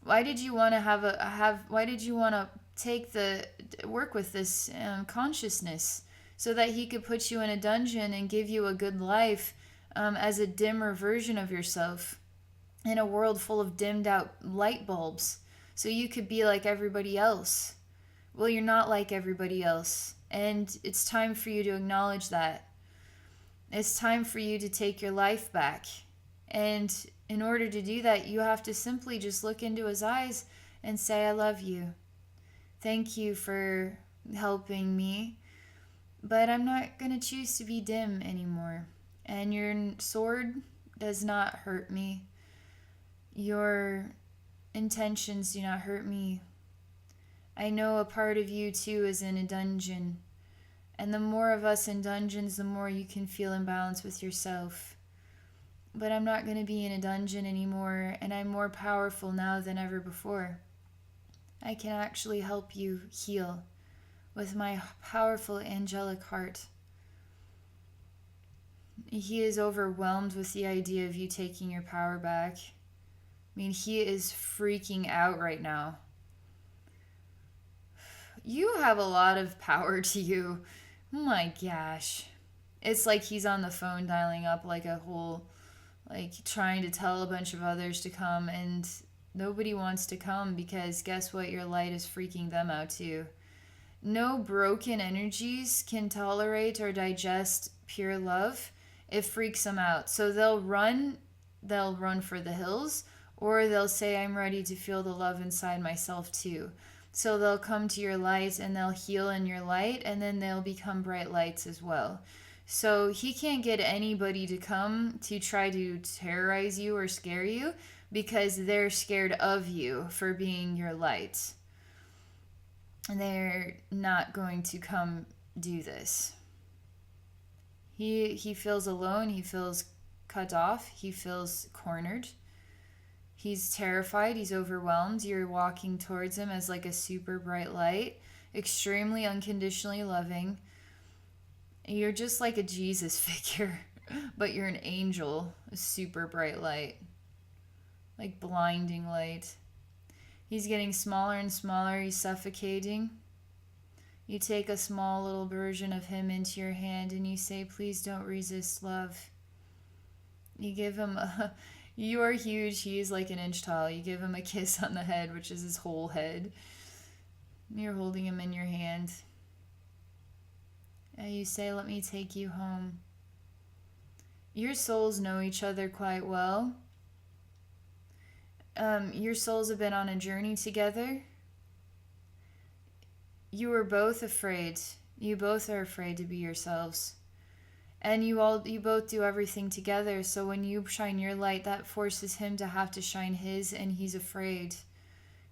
Why did you want to Why did you want to take the work with this consciousness, so that he could put you in a dungeon and give you a good life, as a dimmer version of yourself in a world full of dimmed out light bulbs, so you could be like everybody else. Well, you're not like everybody else, and it's time for you to acknowledge that. It's time for you to take your life back. And in order to do that, you have to simply just look into his eyes and say, I love you. Thank you for helping me, but I'm not going to choose to be dim anymore. And your sword does not hurt me. Your intentions do not hurt me. I know a part of you too is in a dungeon. And the more of us in dungeons, the more you can feel in balance with yourself. But I'm not going to be in a dungeon anymore, and I'm more powerful now than ever before. I can actually help you heal with my powerful angelic heart. He is overwhelmed with the idea of you taking your power back. I mean, he is freaking out right now. You have a lot of power to you. Oh my gosh. It's like he's on the phone dialing up like a whole, like trying to tell a bunch of others to come, and nobody wants to come because guess what? Your light is freaking them out too. No broken energies can tolerate or digest pure love. It freaks them out. So they'll run for the hills, or they'll say, I'm ready to feel the love inside myself too. So they'll come to your light and they'll heal in your light, and then they'll become bright lights as well. So he can't get anybody to come to try to terrorize you or scare you because they're scared of you for being your light. And they're not going to come do this. He feels alone, he feels cut off, he feels cornered. He's terrified, he's overwhelmed. You're walking towards him as like a super bright light, extremely unconditionally loving. You're just like a Jesus figure, but you're an angel, a super bright light, like blinding light. He's getting smaller and smaller, he's suffocating. You take a small little version of him into your hand and you say, please don't resist love. You give him a, you are huge, he is like an inch tall. You give him a kiss on the head, which is his whole head. You're holding him in your hand. And you say, let me take you home. Your souls know each other quite well. Your souls have been on a journey together. You were both afraid. You both are afraid to be yourselves. And you both do everything together. So when you shine your light, that forces him to have to shine his, and he's afraid.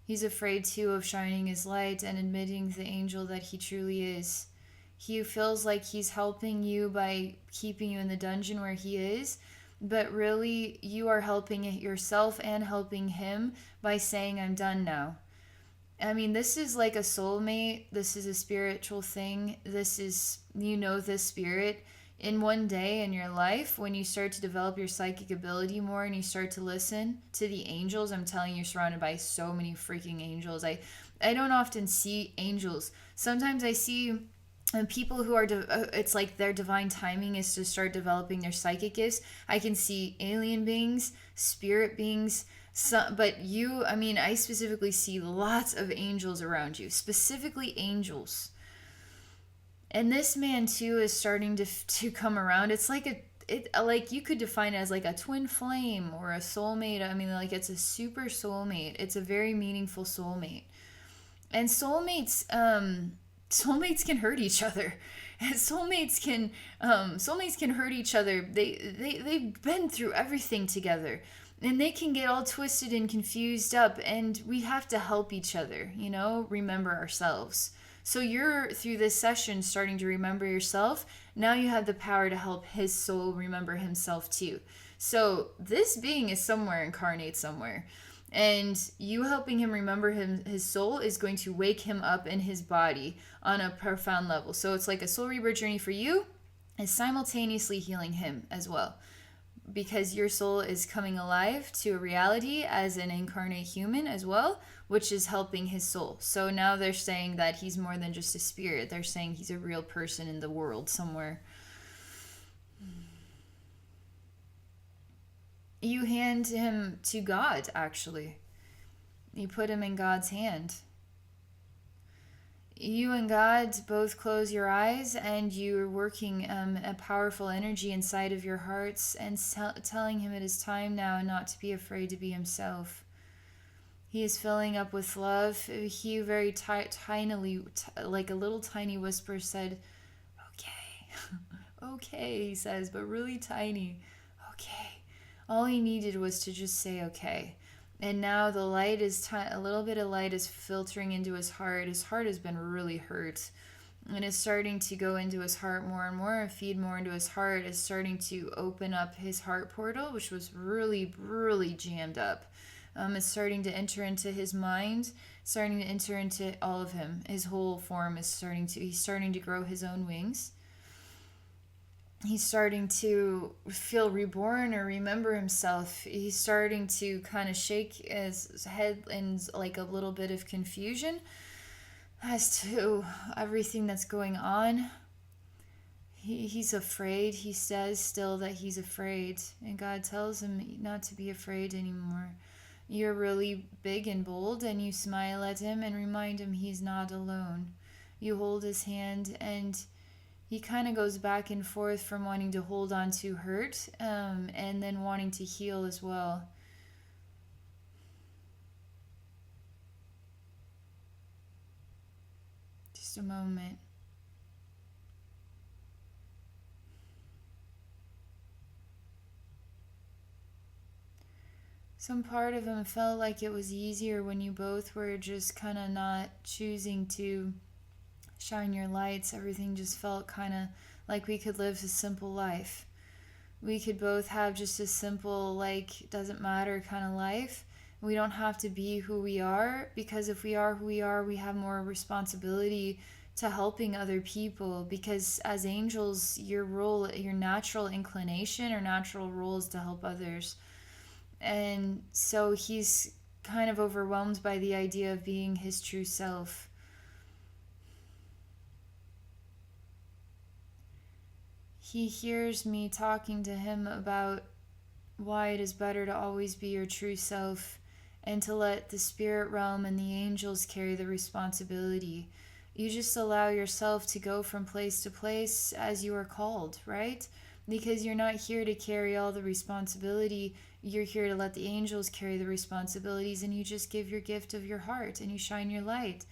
He's afraid too of shining his light and admitting the angel that he truly is. He feels like he's helping you by keeping you in the dungeon where he is, but really you are helping yourself and helping him by saying, I'm done now. I mean, this is like a soulmate. This is a spiritual thing. This is, this spirit. In one day in your life, when you start to develop your psychic ability more and you start to listen to the angels, I'm telling you, you're surrounded by so many freaking angels. I don't often see angels. Sometimes I see people who are, it's like their divine timing is to start developing their psychic gifts. I can see alien beings, spirit beings, but I specifically see lots of angels around you, specifically angels. And this man too is starting to come around. It's like like you could define it as like a twin flame or a soulmate. I mean, like it's a super soulmate. It's a very meaningful soulmate. And soulmates can hurt each other. And soulmates can hurt each other. They've been through everything together. And they can get all twisted and confused up, and we have to help each other, remember ourselves. So you're, through this session, starting to remember yourself. Now you have the power to help his soul remember himself too. So this being is somewhere, incarnate somewhere. And you helping him remember his soul is going to wake him up in his body on a profound level. So it's like a soul rebirth journey for you is simultaneously healing him as well. Because your soul is coming alive to a reality as an incarnate human as well, which is helping his soul. So now they're saying that he's more than just a spirit. They're saying he's a real person in the world somewhere. You hand him to God, actually. You put him in God's hand. You and God both close your eyes, and you're working a powerful energy inside of your hearts and telling him it is time now not to be afraid to be himself. He is filling up with love. He very tinily, like a little tiny whisper, said, okay. Okay, he says, but really tiny. Okay. All he needed was to just say okay. And now the light is, a little bit of light is filtering into his heart. His heart has been really hurt. And it's starting to go into his heart more and more, and feed more into his heart. It's starting to open up his heart portal, which was really, really jammed up. It's starting to enter into his mind, starting to enter into all of him. His whole form is he's starting to grow his own wings. He's starting to feel reborn or remember himself. He's starting to kind of shake his head in like a little bit of confusion. as to everything that's going on. He's afraid. He says still that he's afraid. And God tells him not to be afraid anymore. You're really big and bold, and you smile at him and remind him he's not alone. You hold his hand, and he kind of goes back and forth from wanting to hold on to hurt, and then wanting to heal as well. Just a moment. Some part of him felt like it was easier when you both were just kind of not choosing to shine your lights. Everything just felt kind of like we could live a simple life. We could both have just a simple, like, doesn't matter kind of life. We don't have to be who we are, because if we are who we are, we have more responsibility to helping other people, because as angels, your role, your natural inclination or natural role is to help others. And so he's kind of overwhelmed by the idea of being his true self. He hears me talking to him about why it is better to always be your true self and to let the spirit realm and the angels carry the responsibility. You just allow yourself to go from place to place as you are called, right? Because you're not here to carry all the responsibility. You're here to let the angels carry the responsibilities, and you just give your gift of your heart and you shine your light,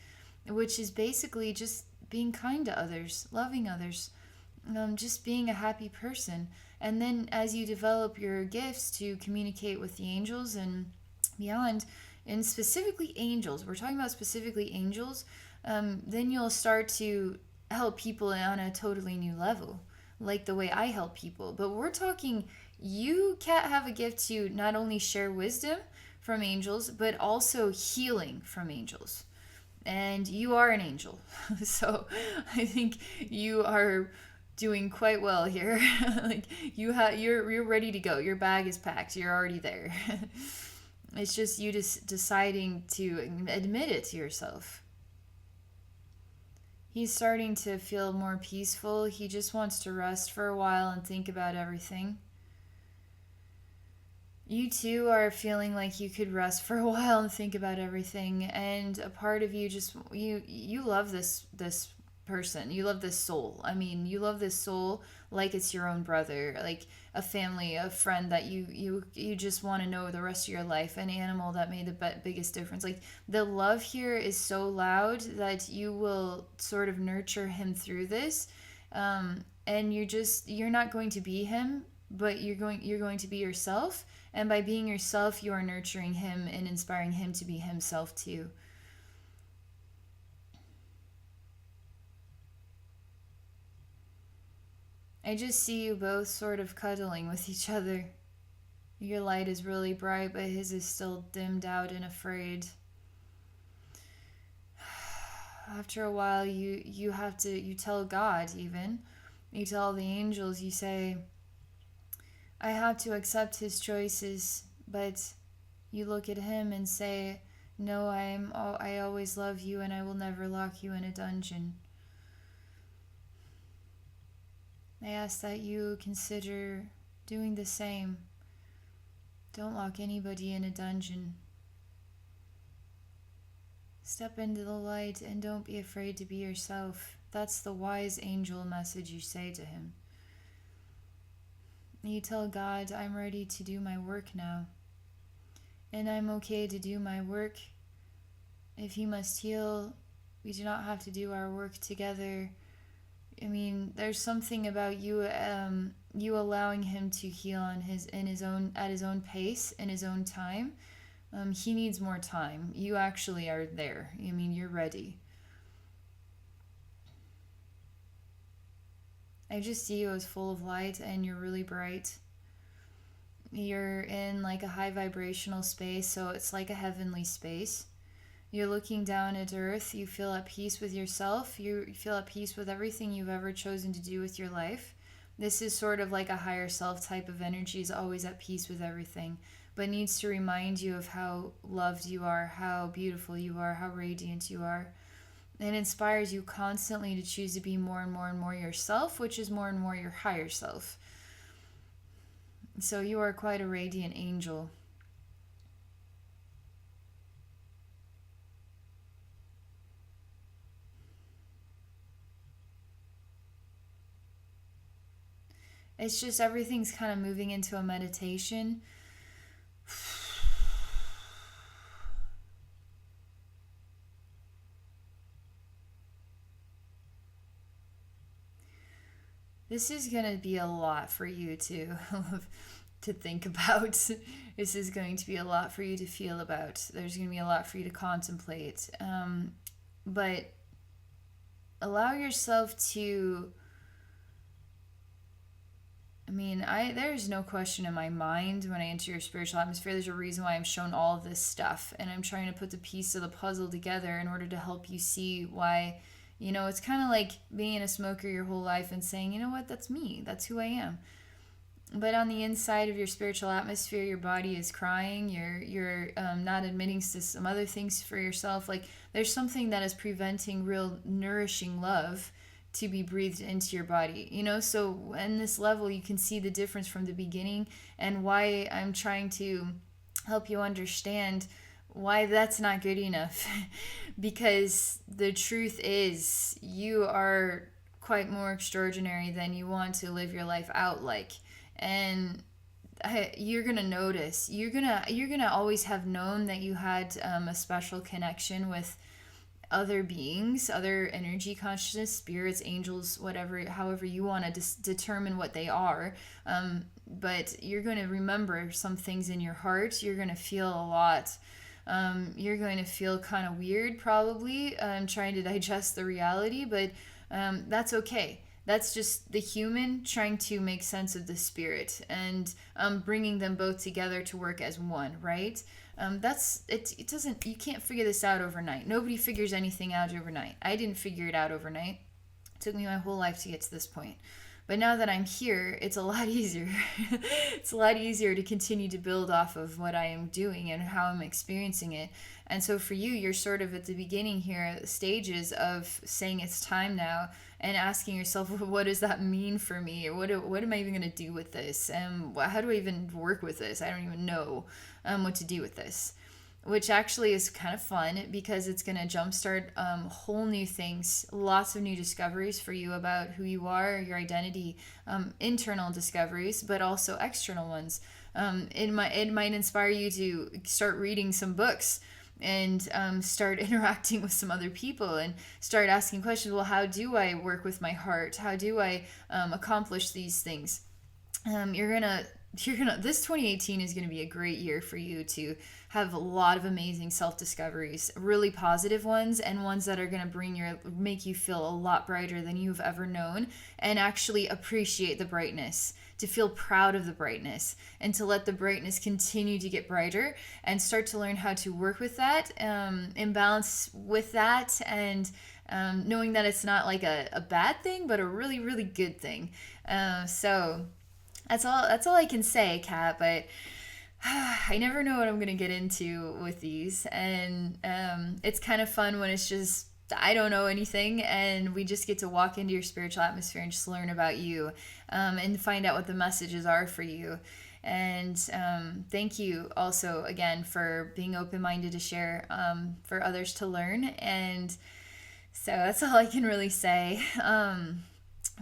which is basically just being kind to others, loving others, just being a happy person. And then as you develop your gifts to communicate with the angels and beyond, and specifically angels, we're talking about specifically angels, then you'll start to help people on a totally new level, like the way I help people. But we're talking, you can't have a gift to not only share wisdom from angels, but also healing from angels. And you are an angel. So I think you are doing quite well here. Like you're ready to go. Your bag is packed. You're already there. It's just you just deciding to admit it to yourself. He's starting to feel more peaceful. He just wants to rest for a while and think about everything. You too are feeling like you could rest for a while and think about everything, and a part of you just you love this person. You love this soul. I mean, you love this soul like it's your own brother, like a family, a friend that you just want to know the rest of your life, an animal that made the biggest difference. Like the love here is so loud that you will sort of nurture him through this. And you're not going to be him, but you're going to be yourself, and by being yourself you are nurturing him and inspiring him to be himself too. I just see you both sort of cuddling with each other. Your light is really bright, but his is still dimmed out and afraid. After a while, you have to, you tell God, even you tell the angels, you say, I have to accept his choices, but you look at him and say, no, I always love you, and I will never lock you in a dungeon. I ask that you consider doing the same. Don't lock anybody in a dungeon. Step into the light and don't be afraid to be yourself. That's the wise angel message you say to him. You tell God, I'm ready to do my work now. And I'm okay to do my work. If he must heal, we do not have to do our work together. I mean, there's something about you allowing him to heal in his own at his own pace, in his own time. He needs more time. You actually are there. I mean, you're ready. I just see you as full of light, and you're really bright. You're in like a high vibrational space, so it's like a heavenly space. You're looking down at earth. You feel at peace with yourself. You feel at peace with everything you've ever chosen to do with your life. This is sort of like a higher self type of energy, is always at peace with everything, but needs to remind you of how loved you are, how beautiful you are, how radiant you are. It inspires you constantly to choose to be more and more and more yourself, which is more and more your higher self. So you are quite a radiant angel. It's just everything's kind of moving into a meditation. This is going to be a lot for you to think about. This is going to be a lot for you to feel about. There's going to be a lot for you to contemplate. But allow yourself to, I mean, there's no question in my mind when I enter your spiritual atmosphere. There's a reason why I'm shown all of this stuff, and I'm trying to put the piece of the puzzle together in order to help you see why. It's kind of like being a smoker your whole life and saying, you know what, that's me, that's who I am. But on the inside of your spiritual atmosphere, your body is crying. You're not admitting to some other things for yourself. Like there's something that is preventing real nourishing love to be breathed into your body. So in this level, you can see the difference from the beginning and why I'm trying to help you understand why that's not good enough. Because the truth is, you are quite more extraordinary than you want to live your life out like. And you're gonna notice, you're gonna always have known that you had a special connection with other beings, other energy consciousness, spirits, angels, whatever, however you want to determine what they are. But you're going to remember some things in your heart. You're going to feel a lot. You're going to feel kind of weird, probably, trying to digest the reality, but that's okay. That's just the human trying to make sense of the spirit and bringing them both together to work as one, right? That's it. It doesn't. You can't figure this out overnight. Nobody figures anything out overnight. I didn't figure it out overnight. It took me my whole life to get to this point. But now that I'm here, it's a lot easier. It's a lot easier to continue to build off of what I am doing and how I'm experiencing it. And so for you, you're sort of at the beginning here, stages of saying it's time now and asking yourself, well, what does that mean for me? What am I even going to do with this? And how do I even work with this? I don't even know what to do with this. Which actually is kind of fun because it's going to jumpstart whole new things, lots of new discoveries for you about who you are, your identity, internal discoveries, but also external ones. It might inspire you to start reading some books and start interacting with some other people and start asking questions. Well, how do I work with my heart? How do I accomplish these things? This 2018 is going to be a great year for you to have a lot of amazing self-discoveries, really positive ones, and ones that are going to make you feel a lot brighter than you've ever known, and actually appreciate the brightness, to feel proud of the brightness, and to let the brightness continue to get brighter, and start to learn how to work with that, in balance with that, and knowing that it's not like a bad thing, but a really, really good thing. So that's all I can say, Kat, but I never know what I'm going to get into with these. And it's kind of fun when it's just, I don't know anything, and we just get to walk into your spiritual atmosphere and just learn about you and find out what the messages are for you. And thank you also, again, for being open-minded to share for others to learn. And so that's all I can really say.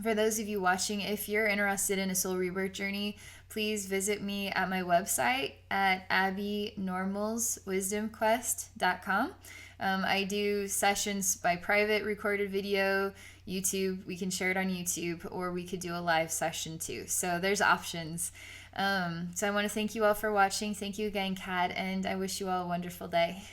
For those of you watching, if you're interested in a soul rebirth journey, please visit me at my website at abbeynormalswisdomquest.com. I do sessions by private recorded video, YouTube. We can share it on YouTube, or we could do a live session too. So there's options. So I want to thank you all for watching. Thank you again, Kat, and I wish you all a wonderful day.